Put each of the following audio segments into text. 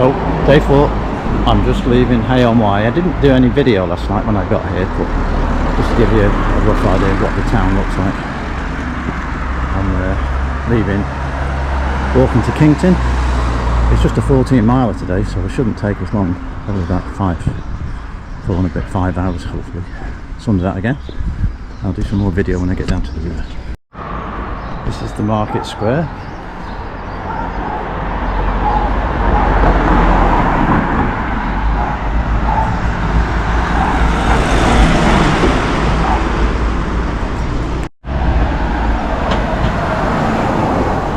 So, day 4, I'm just leaving Hay-on-Wye. I didn't do any video last night when I got here, but just to give you a rough idea of what the town looks like. I'm leaving, walking to Kington. It's just a 14 miler today, so it shouldn't take us long, probably about 5 hours hopefully. Sun's out again. I'll do some more video when I get down to the river. This is the market square.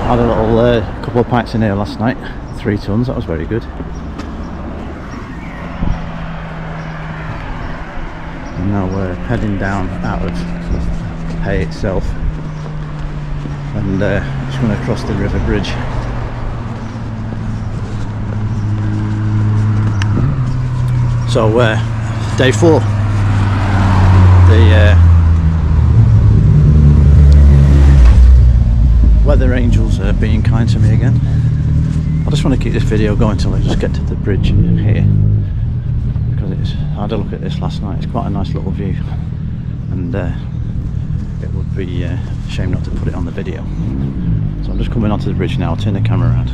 Had a little couple of pints in here last night, 3 tons, that was very good. And now we're heading down out of Hay itself, and just going to cross the river bridge. So day 4, the weather angels are being kind to me again. I just want to keep this video going till I just get to the bridge here, because I had a look at this last night. It's quite a nice little view, and it would be a shame not to put it on the video. So I'm just coming onto the bridge now. I'll turn the camera around.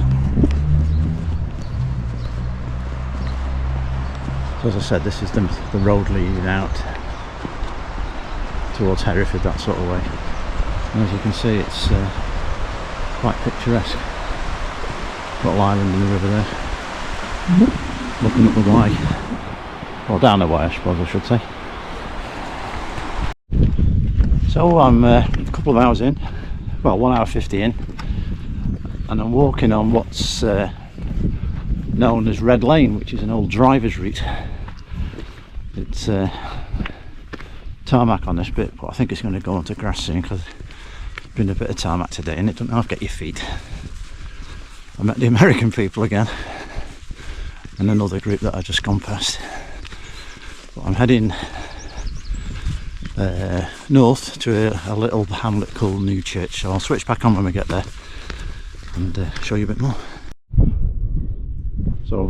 So as I said, this is the road leading out towards Hereford, that sort of way. And as you can see, it's quite picturesque. Little island in the river there, looking up the Wye, or down the Wye I suppose I should say. So I'm a couple of hours in, well 1 hour 50 in, and I'm walking on what's known as Red Lane, which is an old driver's route. It's tarmac on this bit, but I think it's going to go onto grass soon because there's been a bit of tarmac today and it doesn't have to get your feet. I met the American people again, and another group that I just gone past. But I'm heading north to a little hamlet called Newchurch, so I'll switch back on when we get there and show you a bit more. So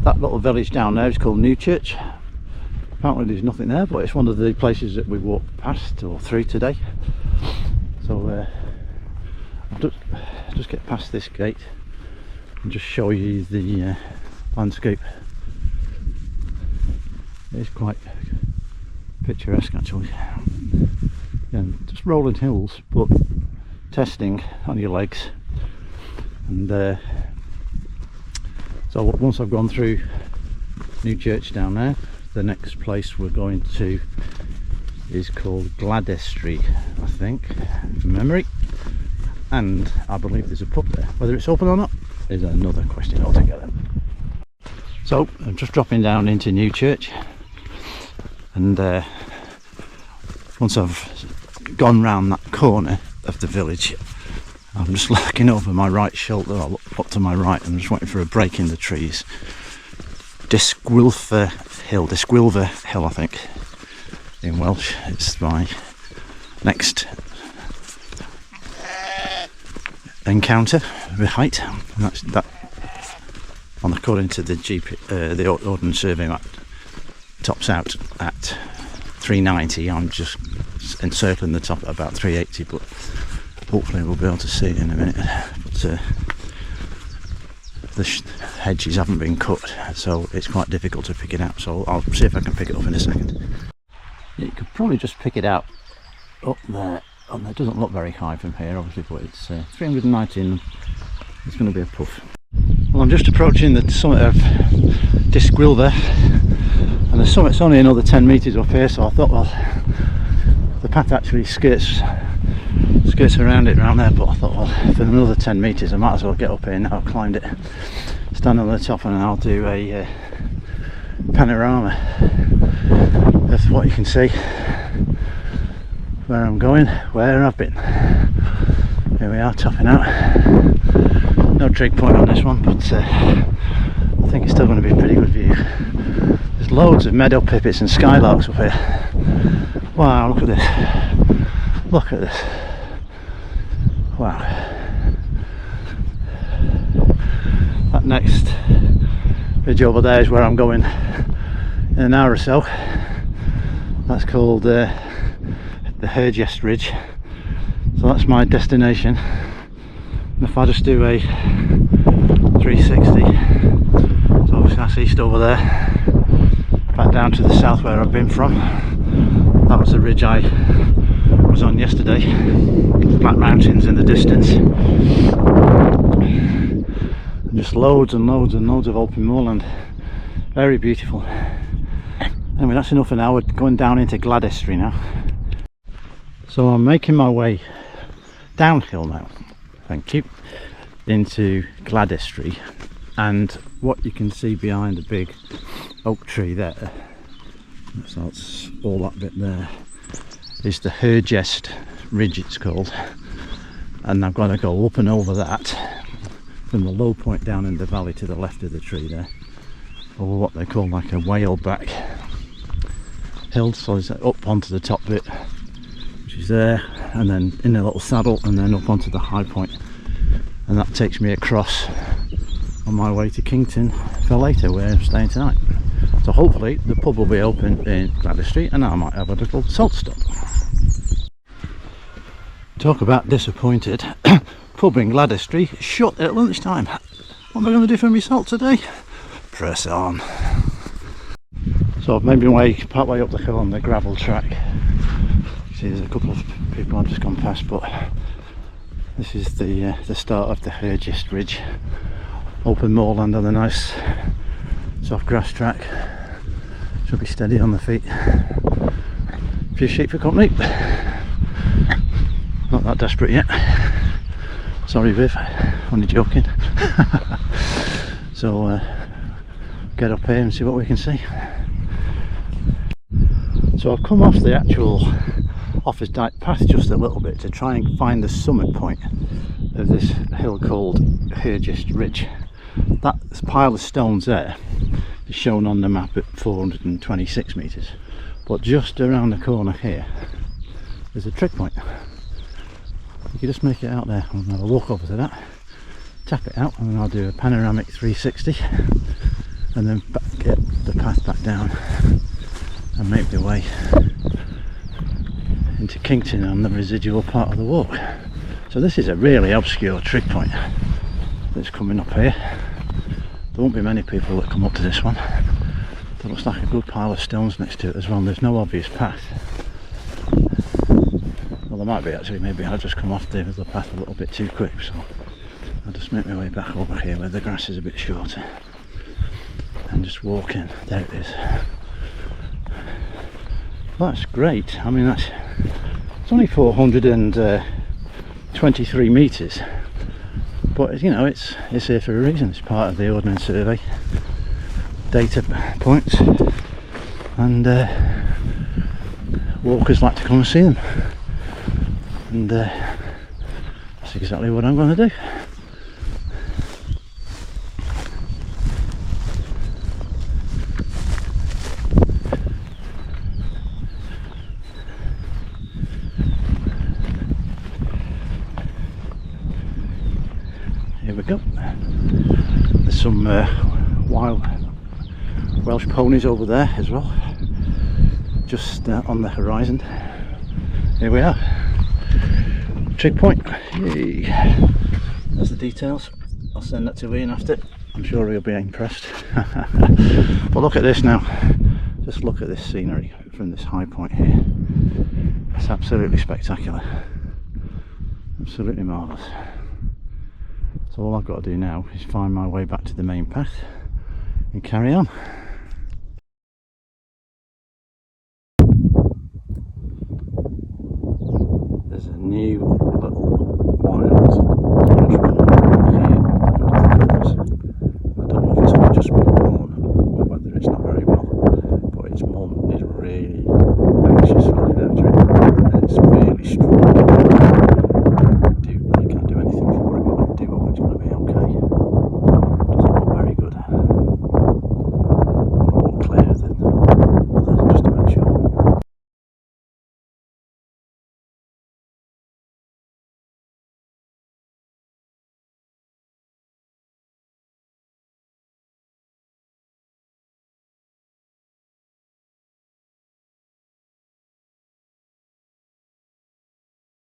that little village down there is called Newchurch. Apparently there's nothing there, but it's one of the places that we walked past or through today. So I'll just get past this gate and just show you the landscape. It is quite picturesque actually, and just rolling hills, but testing on your legs. And so once I've gone through Newchurch down there, the next place we're going to is called Gladys Street, I think, from memory, and I believe there's a pub there. Whether it's open or not is another question altogether. So I'm just dropping down into Newchurch, and once I've gone round that corner of the village, I'm just looking over my right shoulder, or up to my right. I'm just waiting for a break in the trees. Disgwylfa Hill I think in Welsh. It's my next encounter with height. And that according to the the Ordnance Survey map, tops out at 390. I'm just encircling the top at about 380, but hopefully we'll be able to see it in a minute. But the hedges haven't been cut, so it's quite difficult to pick it out, so I'll see if I can pick it up in a second. Yeah, you could probably just pick it out up there. And it doesn't look very high from here obviously, but it's 319. It's going to be a puff. Well, I'm just approaching the summit of Disgwylfa, and the summit's only another 10 metres up here, so I thought, well, the path actually skirts around it around there, but I thought, well, for another 10 metres I might as well get up here now I've climbed it, stand on the top, and I'll do a panorama of what you can see, where I'm going, where I've been. Here we are, topping out. No trig point on this one, but I think it's still going to be a pretty good view. There's loads of meadow pipits and skylarks up here. Wow, look at this. Look at this. Wow. that next ridge over there is where I'm going in an hour or so. That's called the Hergest Ridge, so that's my destination. And if I just do a 360, so obviously that's east over there, back down to the south where I've been from. That was the ridge I was on yesterday, Black Mountains in the distance, and just loads and loads and loads of open moorland, very beautiful. Anyway, that's enough for now. We're going down into Gladestry now. So I'm making my way downhill now, thank you, into Gladestry, and what you can see behind the big oak tree there, so that's all that bit there, is the Hergest Ridge it's called, and I've got to go up and over that from the low point down in the valley to the left of the tree there, over what they call like a whaleback hill, so it's up onto the top bit, which is there, and then in a little saddle, and then up onto the high point, and that takes me across on my way to Kington for later, where I'm staying tonight. So hopefully the pub will be open in Gladestry and I might have a little salt stop. Talk about disappointed. Pub in Gladestry shut at lunchtime. What am I going to do for my salt today? Press on. So I've made my way part way up the hill on the gravel track. You see there's a couple of people I've just gone past, but this is the start of the Hergest Ridge. Open moorland on a nice soft grass track. Should be steady on the feet. A few sheep for company. Not that desperate yet. Sorry Viv, only joking. So get up here and see what we can see. So I've come off the actual Offa's Dyke path just a little bit to try and find the summit point of this hill called Hergest Ridge. That pile of stones there is shown on the map at 426 metres, but just around the corner here there's a trick point. You can just make it out there. I'm going to walk over to that, tap it out, and then I'll do a panoramic 360 and then get the path back down and make my way into Kington on the residual part of the walk. So this is a really obscure trick point that's coming up here. There won't be many people that come up to this one. There looks like a good pile of stones next to it as well, and there's no obvious path. Well, there might be actually. Maybe I'll just come off the path a little bit too quick, so I'll just make my way back over here where the grass is a bit shorter and just walk in. There it is. Well, that's great. I mean, it's only 423 metres, but you know, it's here for a reason. It's part of the Ordnance Survey data points, and walkers like to come and see them, and that's exactly what I'm going to do. Here we go. There's some wild Welsh ponies over there as well, just on the horizon. Here we are. Trig point. Yay. There's the details. I'll send that to Ian after. I'm sure he'll be impressed. But look at this now. Just look at this scenery from this high point here. It's absolutely spectacular. Absolutely marvellous. So all I've got to do now is find my way back to the main path and carry on. There's a new little wild